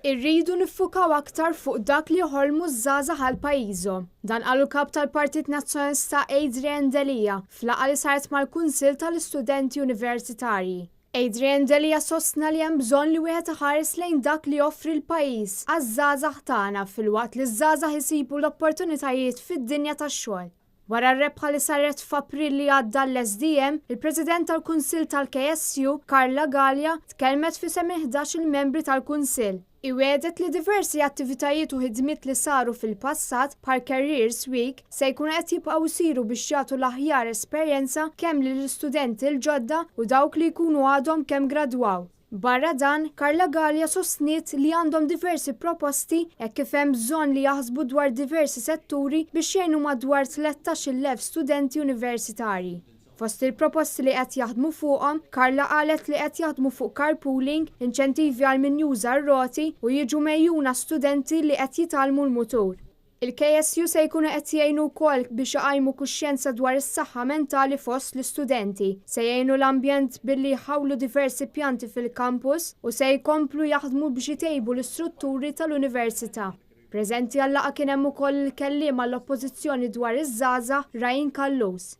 Irridu niffukaw aktar fuq dak li jħolmu żgħażagħ għal pajjiżhom. Dan qalu l-kap tal-Partit Nazzjonalista Adrian Delia f'laqgħa li saret mal-Kunsill tal-Istudenti Universitarji. Adrian Delia sostna li hemm bżonn li wieħed iħares lejn dak li joffri l-pajjiż għaż-żgħażagħ tagħna filwaqt li ż-żgħażagħ isibu l-opportunitajiet fid-dinja tax-xogħol. Wara r-rebħa li saret f'April li għadda l-SDM, il-President tal-Kunsill tal-KSU, Il Delia, tkellmet fisem 11 il-membri tal-Kunsill. Iwedet li diversi attivitajiet u ħidmiet li saru fil-passat bħal Careers Week se jkunu qed jibqgħu jsiru biex jagħtu l-aħjar esperjenza kemm lill-istudenti l-ġodda u dawk li jkunu għadhom kemm gradwaw. Barra dan, Il Delia sostniet li għandhom diversi proposti hekk kif hemm bżonn li jaħsbu dwar diversi setturi biex jgħinu madwar 13,000 studenti universitarji. Fost il-proposti li qed jaħdmu fuqhom, Karla qalet li qed jaħdmu fuq carpooling, inċentivi għal min juża r-roti u jiġu mejjuna studenti li qed jitalmu l-mutur. Il-KSU se jkunu qed jgħinu wkoll biex iqajmu kuxjenza dwar is-saħħa mentali fost l-istudenti, se jgħinu l-ambjent billi jħawlu diversi pjanti fil-kampus u se jkomplu jaħdmu biex jtejbu l-istrutturi tal-università. Preżenti għall-laqgħa kien hemm ukoll il-kelliem għall-oppożizzjoni dwar iż-żgħażagħ Rajin Kallus.